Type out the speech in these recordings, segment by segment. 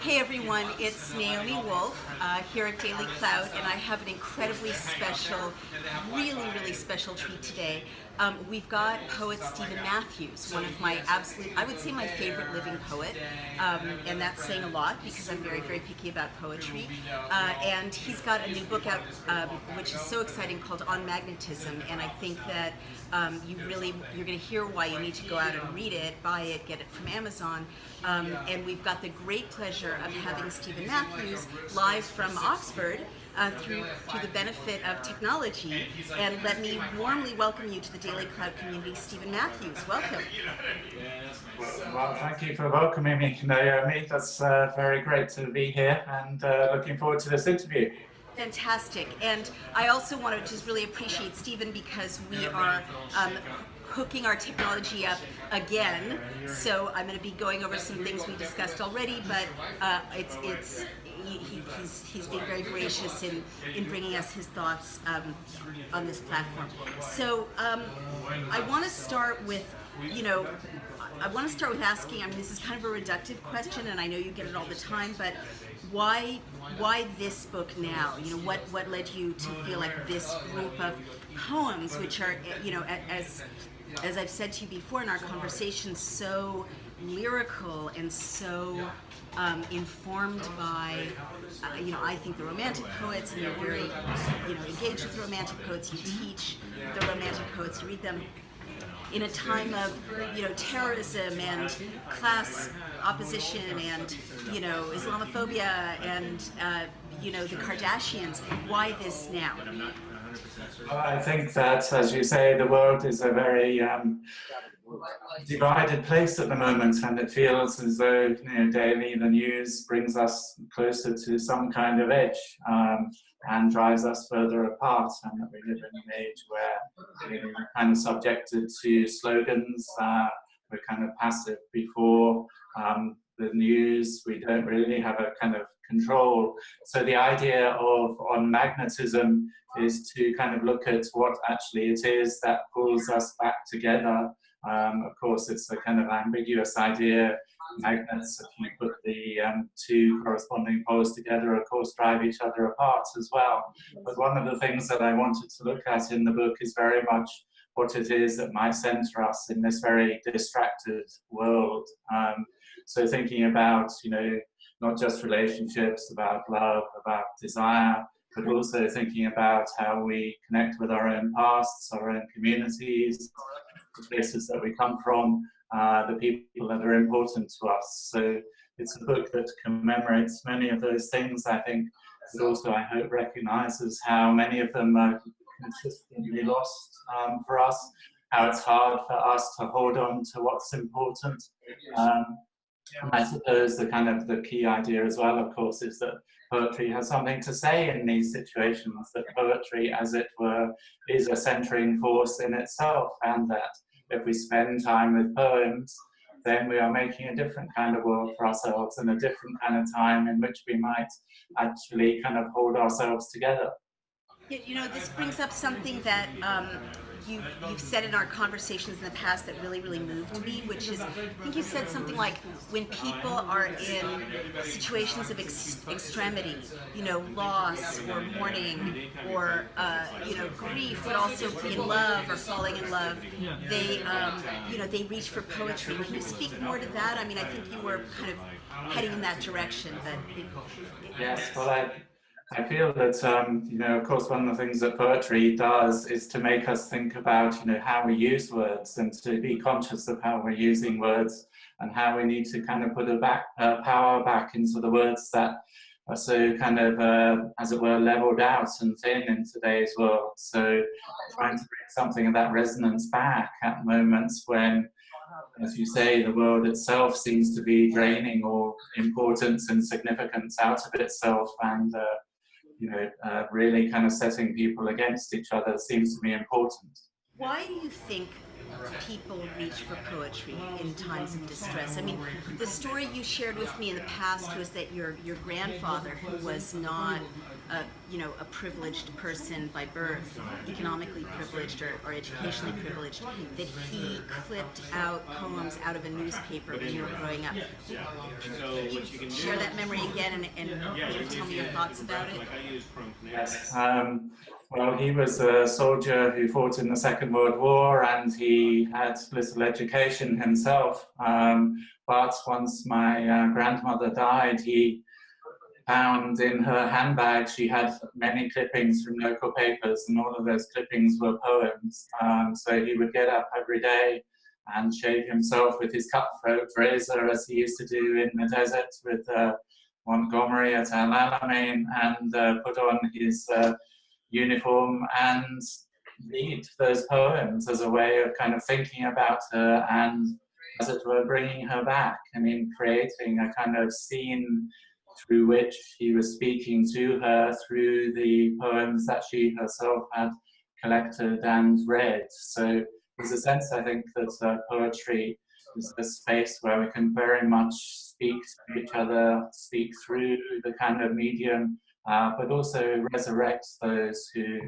Hey everyone, it's Naomi Wolf here at DailyClout, and I have an incredibly special, really special treat today. We've got poet Stephen Matthews, one of my absolute, I would say my favorite living poet, and that's saying a lot because I'm very picky about poetry. And he's got a new book out, which is so exciting, called On Magnetism, and I think that you're going to hear why you need to go out and read it, buy it, get it from Amazon. And we've got the great pleasure of having Stephen Matthews live from Oxford through the benefit of technology. And let me warmly welcome you to the DailyClout community, Stephen Matthews. Welcome. Well, thank you for welcoming me, Naomi. That's very great to be here, and looking forward to this interview. Fantastic. And I also want to just really appreciate Stephen because we are hooking our technology up again. So I'm going to be going over some things we discussed already, but he's been very gracious in bringing us his thoughts on this platform. So I want to start with, asking, this is kind of a reductive question, and I know you get it all the time, but why this book now? What led you to feel like this group of poems, which are, as I've said to you before in our conversation, so lyrical and so informed by, I think the Romantic poets, and you're very, engaged with the Romantic poets. You teach the Romantic poets to read them in a time of, terrorism and class opposition and, Islamophobia and, the Kardashians. Why this now? Well, I think that, as you say, the world is a very divided place at the moment, and it feels as though daily the news brings us closer to some kind of edge and drives us further apart, and that we live in an age where we're kind of subjected to slogans. We're kind of passive before the news. We don't really have a kind of control. So the idea of On Magnetism is to kind of look at what actually it is that pulls us back together. Of course, it's a kind of ambiguous idea. Magnets, if you put the two corresponding poles together, of course, drive each other apart as well. But one of the things that I wanted to look at in the book is very much what it is that might center us in this very distracted world. So thinking about, not just relationships, about love, about desire, but also thinking about how we connect with our own pasts, our own communities, the places that we come from, the people that are important to us. So it's a book that commemorates many of those things, I think, but also I hope recognizes how many of them are consistently lost for us, how it's hard for us to hold on to what's important. And I suppose the key idea as well, of course, is that poetry has something to say in these situations, that poetry, as it were, is a centering force in itself, and that if we spend time with poems, then we are making a different kind of world for ourselves and a different kind of time in which we might actually kind of hold ourselves together. This brings up something that you've said in our conversations in the past that really moved me, which is, I think you said something like, when people are in situations of extremity, loss or mourning or grief, but also in love or falling in love, they reach for poetry. Can you speak more to that? I think you were kind of heading in that direction, but yes, well, I feel that, of course, one of the things that poetry does is to make us think about, how we use words, and to be conscious of how we're using words and how we need to kind of put power back into the words that are so kind of, as it were, leveled out and thin in today's world. So trying to bring something of that resonance back at moments when, as you say, the world itself seems to be draining all importance and significance out of itself, and really kind of setting people against each other seems to be important. Why do you think people reach for poetry in times of distress. I mean, the story you shared with me in the past was that your grandfather, who was not a privileged person by birth, economically privileged or educationally privileged, that he clipped out poems out of a newspaper when you were growing up. Can you share that memory again and maybe tell me your thoughts about it? Yes. Well, he was a soldier who fought in the Second World War, and he had little education himself. But once my grandmother died, he found in her handbag she had many clippings from local papers, and all of those clippings were poems. So he would get up every day and shave himself with his cutthroat razor, as he used to do in the desert with Montgomery at Al Alamein, and put on his uniform and read those poems as a way of kind of thinking about her and, as it were, bringing her back. I mean, creating a kind of scene through which he was speaking to her through the poems that she herself had collected and read. So there's a sense, I think, that poetry is a space where we can very much speak to each other, speak through the kind of medium, but also resurrect those who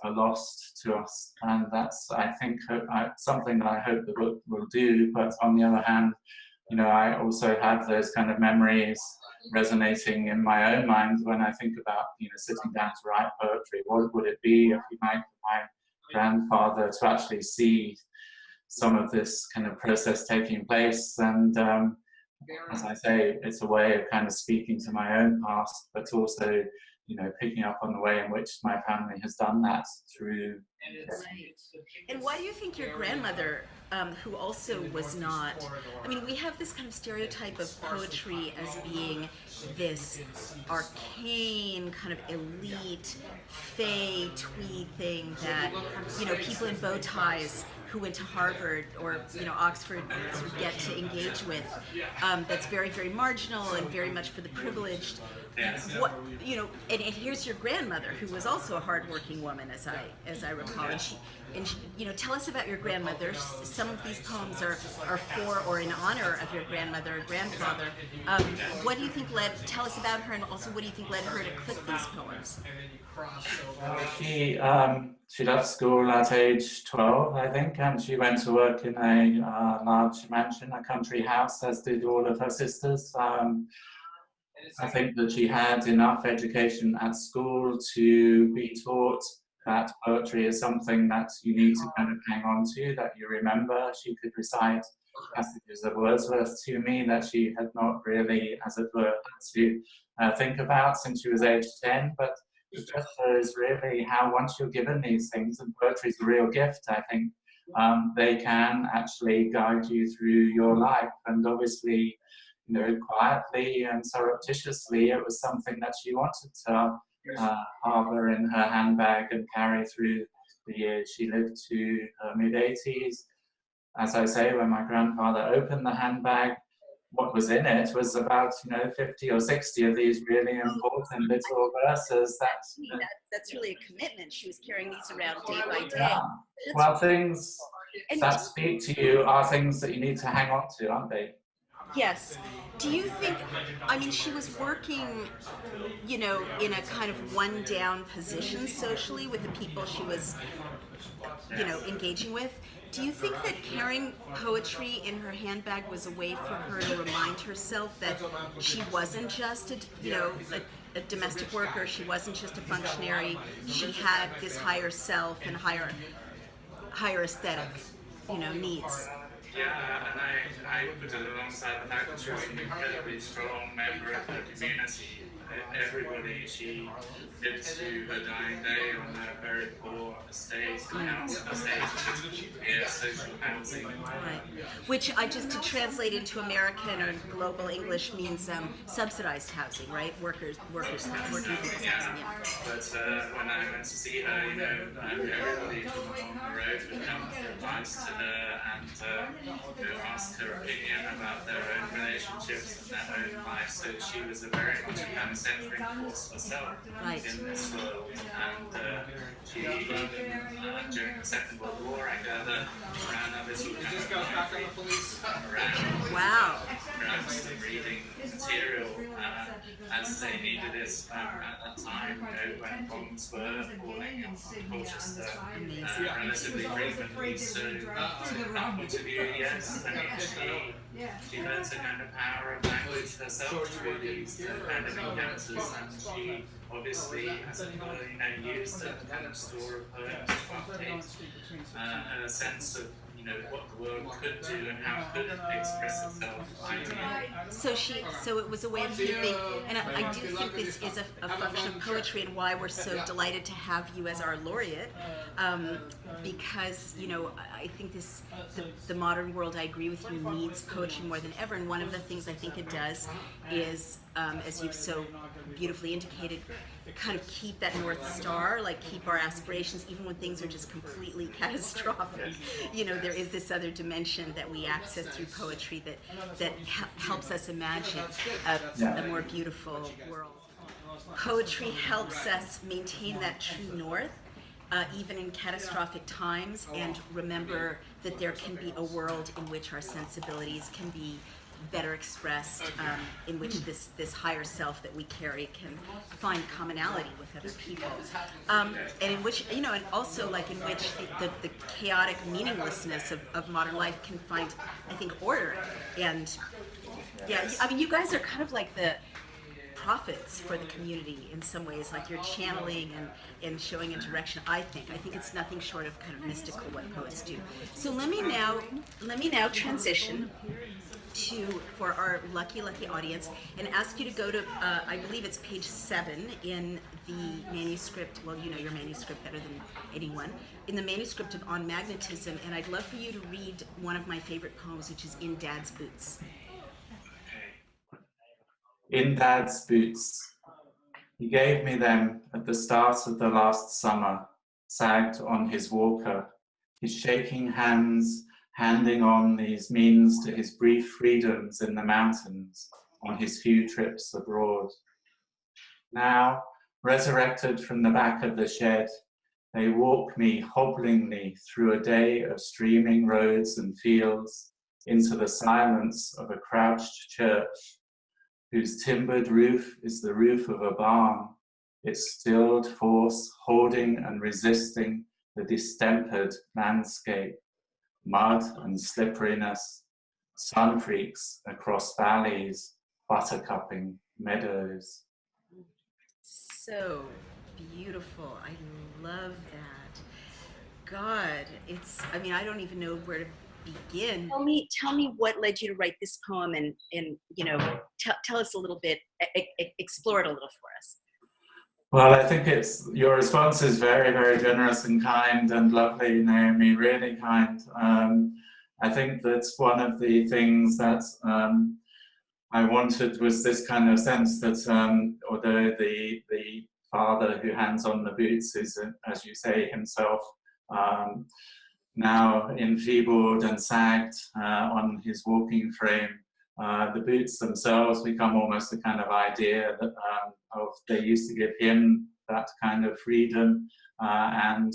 are lost to us. And that's, I think, something that I hope the book will do. But on the other hand, I also have those kind of memories resonating in my own mind when I think about, sitting down to write poetry. What would it be if my grandfather to actually see some of this kind of process taking place? And as I say, it's a way of kind of speaking to my own past, but also, picking up on the way in which my family has done that through. Right. And why do you think your grandmother, who also was not, I mean, we have this kind of stereotype of poetry as being this arcane, kind of elite, fey, twee thing that, people in bow ties who went to Harvard or Oxford sort of get to engage with, that's very, very marginal and very much for the privileged. What and here's your grandmother, who was also a hardworking woman, as I recall, and she tell us about your grandmother. Some of these poems are for or in honor of your grandmother or grandfather. What do you think tell us about her, and also what do you think led her to clip these poems? She left school at age 12, I think, and she went to work in a large mansion, a country house, as did all of her sisters. I think that she had enough education at school to be taught that poetry is something that you need to kind of hang on to, that you remember. She could recite passages of Wordsworth to me that she had not really, as it were, had to think about since she was age 10, but it just shows really how once you're given these things, and poetry is a real gift, I think, they can actually guide you through your life. And obviously, quietly and surreptitiously, it was something that she wanted to harbour in her handbag and carry through the years. She lived to her mid-80s. As I say, when my grandfather opened the handbag, what was in it was about 50 or 60 of these really important little verses that's really a commitment. She was carrying these around day by day. Yeah. Well, things that speak to you are things that you need to hang on to, aren't they? Yes. Do you think, I mean, she was working, in a kind of one-down position socially with the people she was, engaging with. Do you think that carrying poetry in her handbag was a way for her to remind herself that she wasn't just a domestic worker, she wasn't just a functionary, she had this higher self and higher aesthetic, needs? Yeah, and I put it alongside the fact that she was an incredibly strong member of the community. Everybody, she lived to her dying day on a very poor estate, social housing. Right. Which, to translate into American or global English, means subsidized housing, right? Working people's housing, yeah. But when I went to see her, everybody from along the road would come for advice to her, and asked her opinion about their own relationships and their own life. So she was a very much a kind of centering force herself in this world. And she even, during the Second World War, I gather, ran a little kind of around some reading material as they needed it at that time, when bombs were falling on Colchester relatively frequently. So from that point of view, yes, I mean, she learned a kind of power of language herself through these kind of encounters, and she obviously, as it were, used a kind of store of poems to update her sense of what the world could do and how it could express itself ideally. So it was a way of keeping, and I do think this is a function of poetry and why we're so delighted to have you as our laureate, because I think the modern world, I agree with you, needs poetry more than ever, and one of the things I think it does is, as you've so beautifully indicated, kind of keep that North Star, like keep our aspirations, even when things are just completely catastrophic. There is this other dimension that we access through poetry that helps us imagine a more beautiful world. Poetry helps us maintain that true north, even in catastrophic times, and remember that there can be a world in which our sensibilities can be better expressed, in which this higher self that we carry can find commonality with other people, and in which and also like in which the chaotic meaninglessness of modern life can find, I think, order. And I mean, you guys are kind of like the prophets for the community in some ways, like you're channeling and showing a direction. I think it's nothing short of kind of mystical what poets do. So let me now transition for our lucky audience and ask you to go to I believe it's page 7 in the manuscript. Well, you know your manuscript better than anyone. In the manuscript of On Magnetism, and I'd love for you to read one of my favorite poems, which is In Dad's Boots. In Dad's Boots. He gave me them at the start of the last summer, sagged on his walker, his shaking hands handing on these means to his brief freedoms in the mountains on his few trips abroad. Now, resurrected from the back of the shed, they walk me hobblingly through a day of streaming roads and fields into the silence of a crouched church, whose timbered roof is the roof of a barn, its stilled force holding and resisting the distempered landscape, mud and slipperiness, sun freaks across valleys, buttercupping meadows. So beautiful. I love that. God, I don't even know where to begin. Tell me what led you to write this poem, and tell us a little bit, explore it a little for us. Well, I think your response is very, very generous and kind and lovely, Naomi, really kind. I think that's one of the things that I wanted was this kind of sense that although the father who hands on the boots is, as you say, himself now enfeebled and sagged on his walking frame, the boots themselves become almost a kind of idea that they used to give him that kind of freedom. And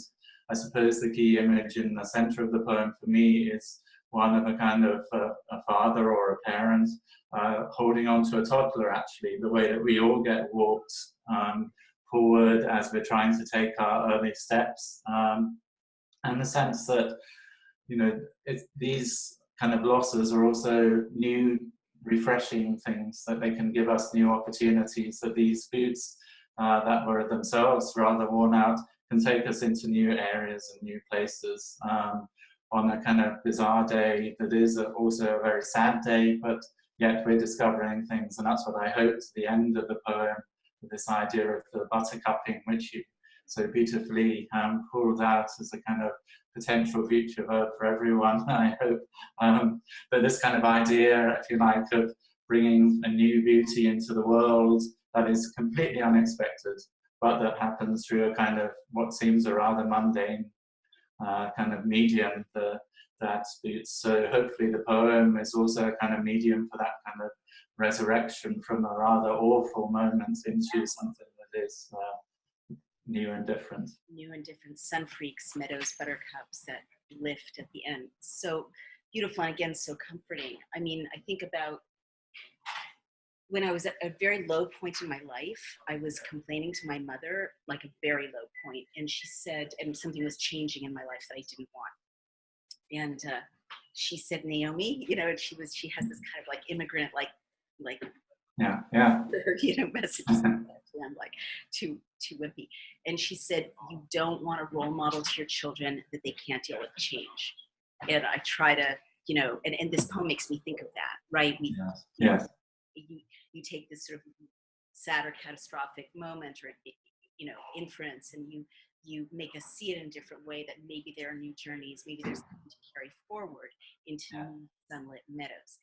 I suppose the key image in the center of the poem for me is one of a kind of a father or a parent holding on to a toddler, actually, the way that we all get walked forward as we're trying to take our early steps. And the sense that, these kind of losses are also new, refreshing things, that they can give us new opportunities, that these boots that were themselves rather worn out can take us into new areas and new places on a kind of bizarre day that is also a very sad day, but yet we're discovering things. And that's what I hoped at the end of the poem, with this idea of the buttercupping, which you so beautifully pulled out as a kind of potential future verb for everyone. I hope that this kind of idea, if you like, of bringing a new beauty into the world that is completely unexpected, but that happens through a kind of what seems a rather mundane kind of medium that it's, so hopefully the poem is also a kind of medium for that kind of resurrection from a rather awful moment into something that is new and different. New and different, sun freaks, meadows, buttercups that lift at the end. So beautiful, and again, so comforting. I mean, I think about when I was at a very low point in my life, I was complaining to my mother, like a very low point, and she said, and something was changing in my life that I didn't want. And she said, Naomi, you know, and she has this kind of like immigrant, like yeah, you know, messages. I'm like too wimpy. And she said, you don't want a role model to your children that they can't deal with change. And I try to, you know, and this poem makes me think of that, right? Yes. You take this sort of sad or catastrophic moment or, you know, inference, and you make us see it in a different way, that maybe there are new journeys, maybe there's something to carry forward into sunlit meadows.